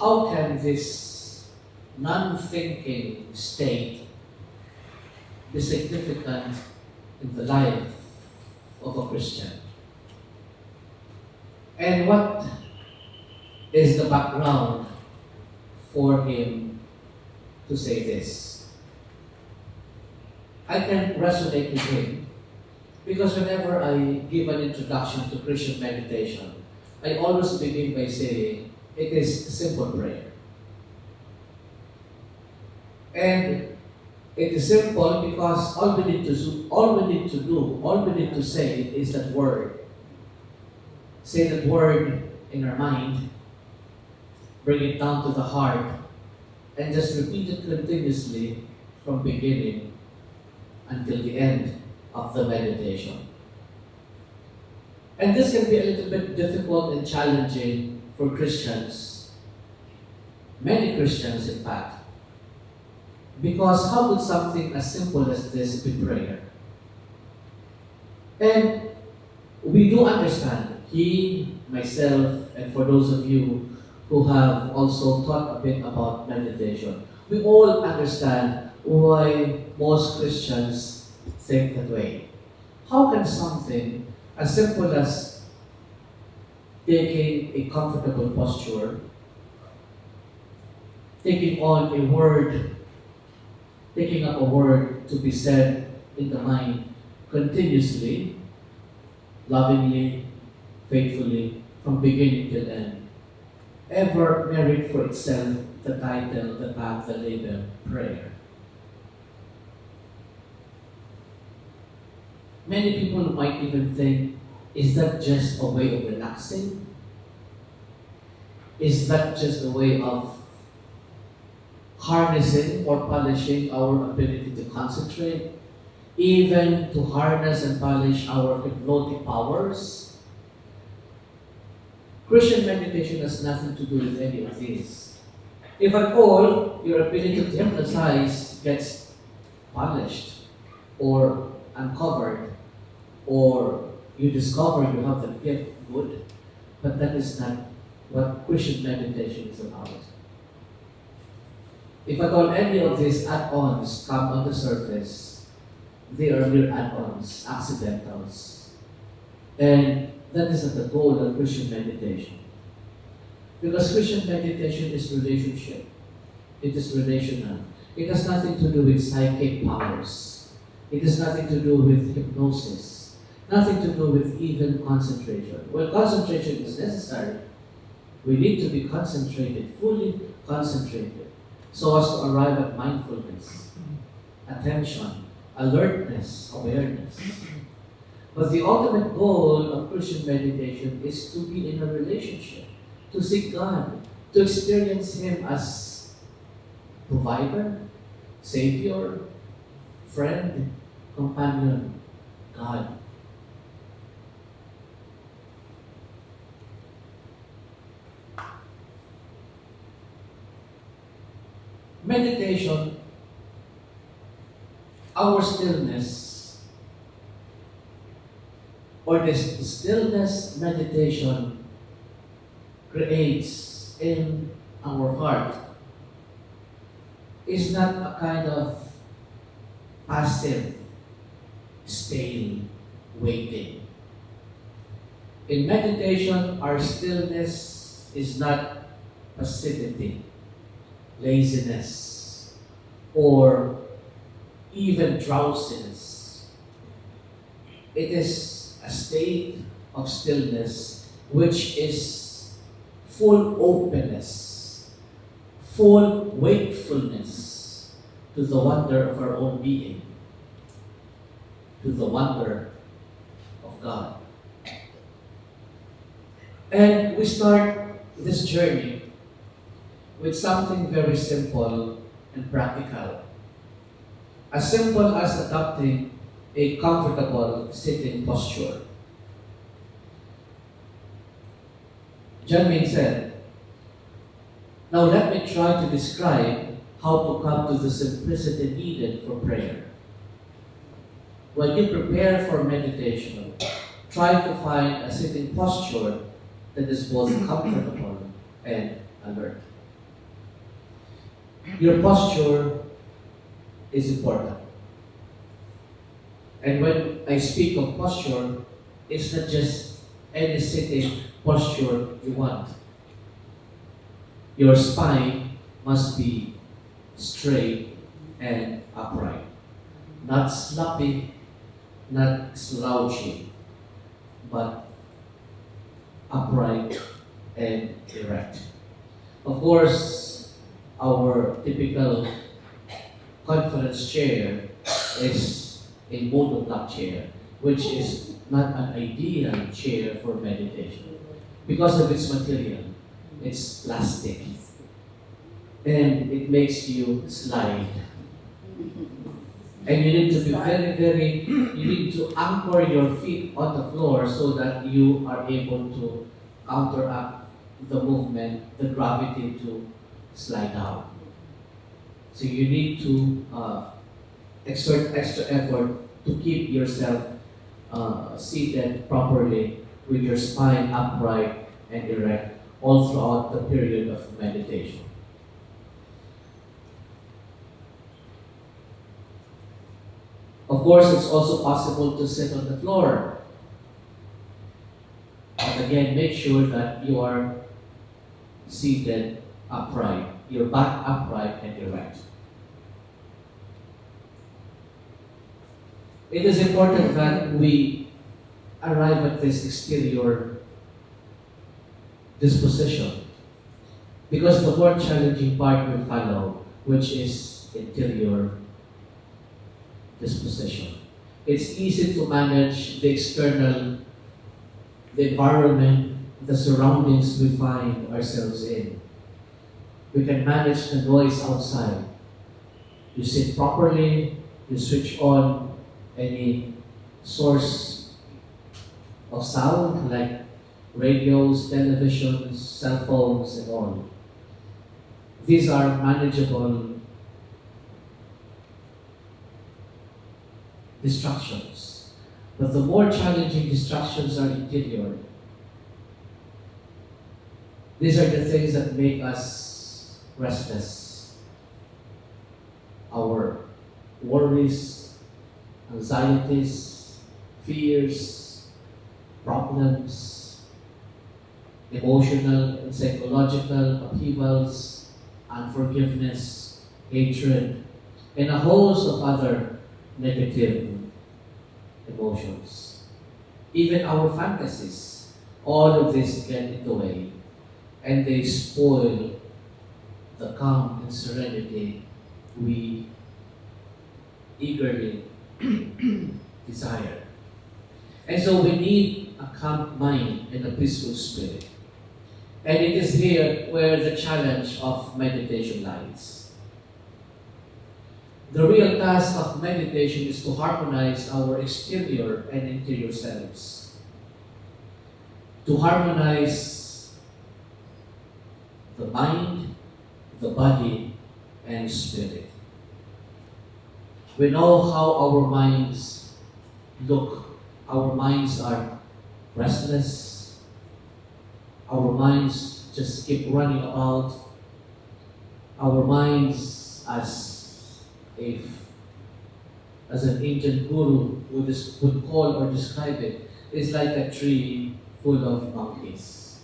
how can this non-thinking state be significant in the life of a Christian? And what is the background for him to say this? I can resonate with him because whenever I give an introduction to Christian meditation, I always begin by saying it is simple prayer. And it is simple because all we need to say is that word. Say that word in our mind, bring it down to the heart, and just repeat it continuously from beginning until the end of the meditation. And this can be a little bit difficult and challenging for Christians, many Christians in fact, because how could something as simple as this be prayer? And we do understand, he, myself, and for those of you who have also thought a bit about meditation, we all understand why most Christians think that way. How can something as simple as taking a comfortable posture, taking up a word to be said in the mind continuously, lovingly, faithfully, from beginning till end, ever merit for itself the title, the tag, the label, prayer? Many people might even think, is that just a way of relaxing? Is that just a way of harnessing or polishing our ability to concentrate? Even to harness and polish our hypnotic powers? Christian meditation has nothing to do with any of these. If at all, your ability to hypnotize gets polished or uncovered, or you discover you have the gift, good, but that is not what Christian meditation is about. If at all any of these add-ons come on the surface, they are mere add-ons, accidentals. And that is not the goal of Christian meditation. Because Christian meditation is relationship. It is relational. It has nothing to do with psychic powers. It has nothing to do with hypnosis. Nothing to do with even concentration. Well, concentration is necessary. We need to be concentrated, fully concentrated, so as to arrive at mindfulness, attention, alertness, awareness. But the ultimate goal of Christian meditation is to be in a relationship, to seek God, to experience Him as provider, savior, friend, companion, God. Meditation, our stillness, or this stillness meditation creates in our heart is not a kind of passive, stale waiting. In meditation, our stillness is not passivity, laziness, or even drowsiness. It is a state of stillness which is full openness, full wakefulness to the wonder of our own being, to the wonder of God. And we start this journey with something very simple and practical. As simple as adopting a comfortable sitting posture. John Main said, "Now let me try to describe how to come to the simplicity needed for prayer. When you prepare for meditation, try to find a sitting posture that is both comfortable and alert." Your posture is important. And when I speak of posture, it's not just any sitting posture you want. Your spine must be straight and upright, not sloppy, not slouchy, but upright and erect. Of course, our typical conference chair is a monoblock chair, which is not an ideal chair for meditation because of its material. It's plastic and it makes you slide. And you need to be you need to anchor your feet on the floor so that you are able to counteract the movement, the gravity to slide down. So you need to exert extra effort to keep yourself seated properly with your spine upright and erect all throughout the period of meditation. Of course, it's also possible to sit on the floor. But again, make sure that you are seated upright, your back upright and erect. It is important that we arrive at this exterior disposition because the more challenging part will follow, which is interior disposition. It's easy to manage the external, the environment, the surroundings we find ourselves in. We can manage the noise outside. You sit properly, you switch on any source of sound like radios, televisions, cell phones, and all. These are manageable distractions. But the more challenging distractions are interior. These are the things that make us restless. Our worries, anxieties, fears, problems, emotional and psychological upheavals, unforgiveness, hatred, and a host of other negative emotions. Even our fantasies, all of this get in the way and they spoil the calm and serenity we eagerly desire. And so we need a calm mind and a peaceful spirit. And it is here where the challenge of meditation lies. The real task of meditation is to harmonize our exterior and interior selves. To harmonize the mind, the body, and spirit. We know how our minds look. Our minds are restless. Our minds just keep running about. Our minds, as an ancient guru would call or describe it, is like a tree full of monkeys.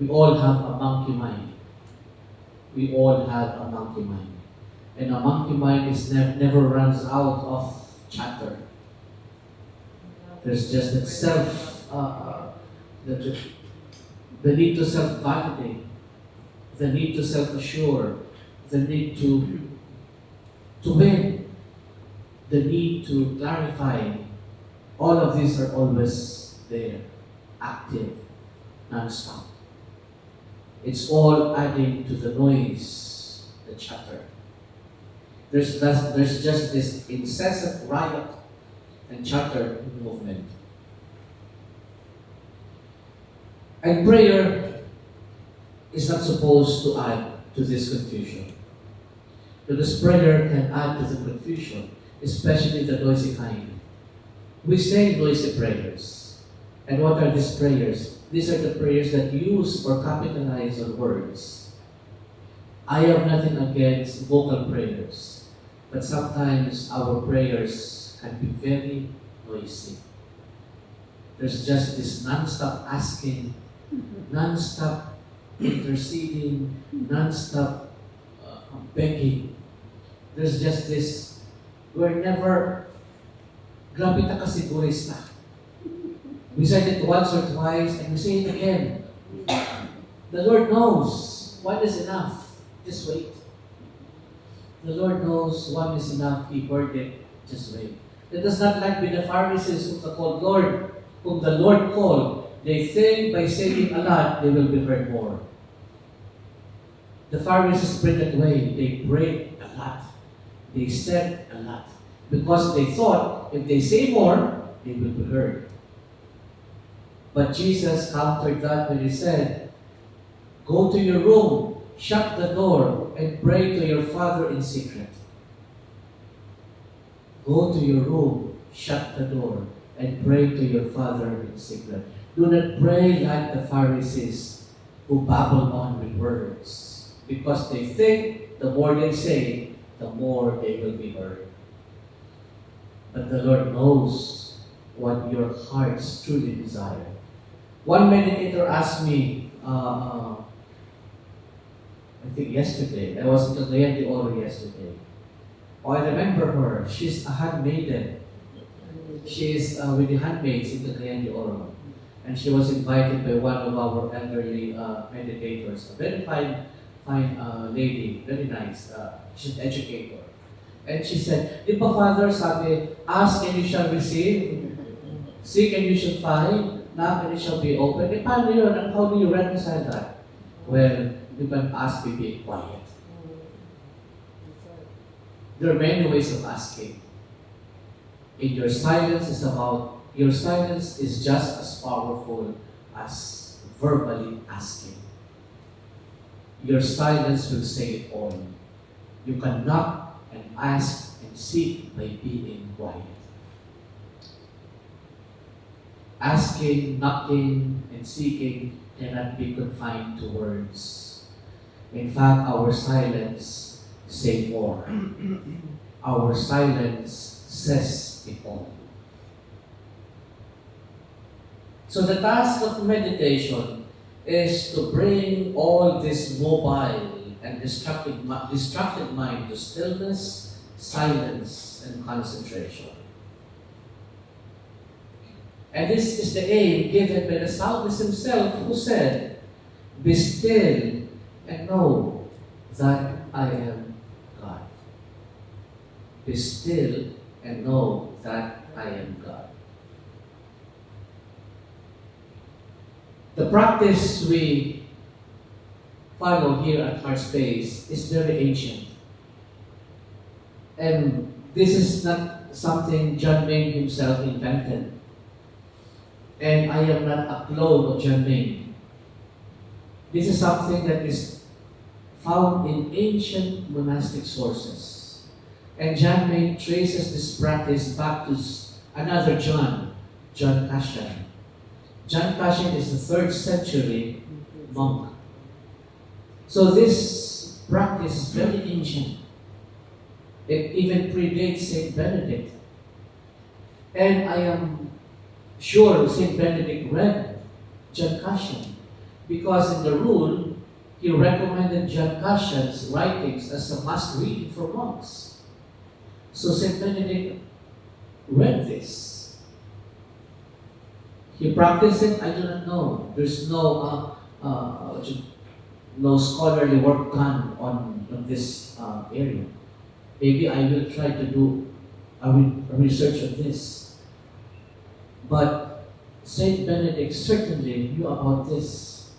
We all have a monkey mind. We all have a monkey mind. And a monkey mind is never runs out of chatter. There's just that the need to self-validate, the need to self-assure, the need to win, the need to clarify. All of these are always there, active, non-stop. It's all adding to the noise, the chatter. There's just this incessant riot and chatter movement. And prayer is not supposed to add to this confusion. Because prayer can add to the confusion, especially the noisy kind. We say noisy prayers. And what are these prayers? These are the prayers that use or capitalize on words. I have nothing against vocal prayers, but sometimes our prayers can be very noisy. There's just this non-stop asking, non-stop interceding, non-stop begging. There's just this, we're never, grabe ta kasigurista. We said it once or twice and we say it again. The Lord knows one is enough. Just wait. The Lord knows one is enough. He heard it. Just wait. Let us not like with the Pharisees who called Lord, whom the Lord called. They think by saying a lot, they will be heard more. The Pharisees prayed that way. They prayed a lot. They said a lot. Because they thought, if they say more, they will be heard. But Jesus countered that when he said, go to your room, shut the door, and pray to your Father in secret. Go to your room, shut the door, and pray to your Father in secret. Do not pray like the Pharisees who babble on with words, because they think the more they say, the more they will be heard. But the Lord knows what your hearts truly desire. One meditator asked me, I think yesterday, I was in Cagayan de Oro yesterday. Oh, I remember her. She's a handmaiden. She is with the handmaids in Cagayan de Oro. And she was invited by one of our elderly meditators, a very fine lady, very nice. She's an educator. And she said, Di ba Father, sabi, ask and you shall receive, seek and you shall find, knock and it shall be open. Eh, paano yun? And how do you reconcile that? Well, you can ask by being quiet. There are many ways of asking. In your silence is just as powerful as verbally asking. Your silence will say it all. You can knock and ask and seek by being quiet. Asking, knocking, and seeking cannot be confined to words. In fact, our silence says more. Our silence says it all. So the task of meditation is to bring all this mobile and distracted mind to stillness, silence, and concentration. And this is the aim given by the psalmist himself, who said, be still and know that I am God. Be still and know that I am God. The practice we follow here at Heart Space is very ancient. And this is not something John Main himself invented. And I am not a clone of John Main. This is something that is found in ancient monastic sources. And John Main traces this practice back to another John Cassian. John Cassian is the 3rd century monk. So this practice is very ancient. It even predates Saint Benedict. And I am sure Saint Benedict read John Cassian, because in the rule, he recommended John Cassian's writings as a must read for monks. So Saint Benedict read this. He practiced it? I do not know. There's no scholarly work done on this area. Maybe I will try to do a research on this. But Saint Benedict certainly knew about this,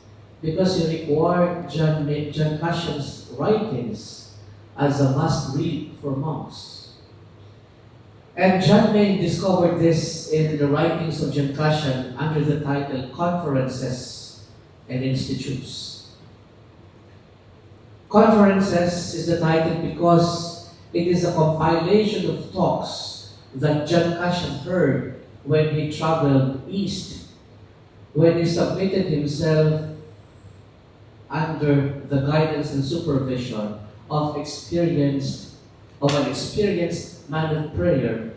because he required John Cassian's writings as a must-read for monks. And John Main discovered this in the writings of John Cassian under the title Conferences and Institutes. Conferences is the title because it is a compilation of talks that John Cassian heard when he traveled east, when he submitted himself under the guidance and supervision of an experienced man of prayer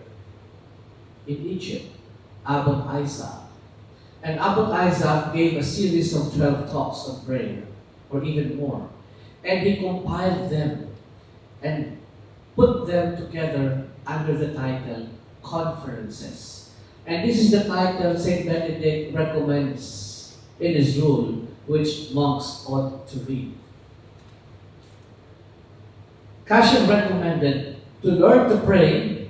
in Egypt, Abbot Isaac. And Abbot Isaac gave a series of 12 talks on prayer, or even more. And he compiled them and put them together under the title Conferences. And this is the title St. Benedict recommends in his rule, which monks ought to read. Cassian recommended to learn to pray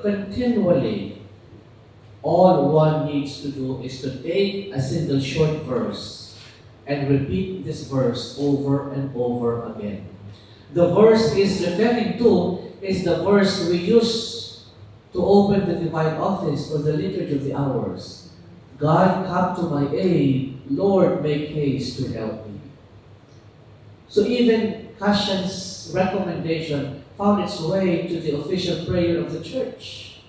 continually. All one needs to do is to take a single short verse and repeat this verse over and over again. The verse is referring to is the verse we use to open the divine office or the liturgy of the hours. God, come to my aid. Lord, make haste to help me. So even Cassian's recommendation found its way to the official prayer of the church.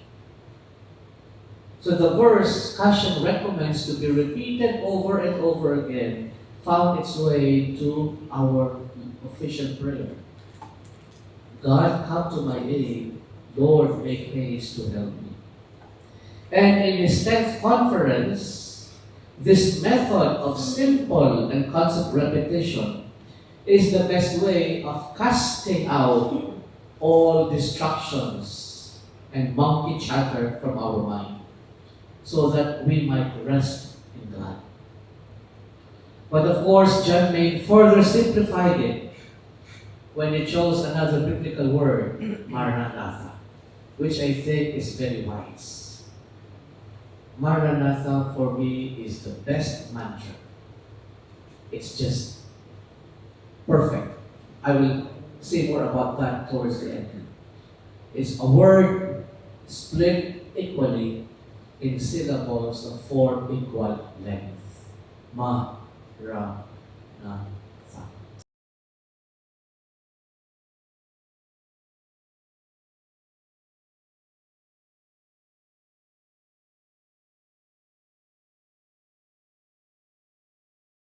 So the verse Cassian recommends to be repeated over and over again found its way to our official prayer. God, come to my aid. Lord, make haste to help me. And in his 10th conference, this method of simple and constant repetition is the best way of casting out all distractions and monkey chatter from our mind, so that we might rest in God. But of course, John May further simplified it when he chose another biblical word, Maranatha, which I think is very wise. Maranatha for me is the best mantra. It's just perfect. I will say more about that towards the end. It's a word split equally in syllables of 4 equal lengths. Ma, ra, na,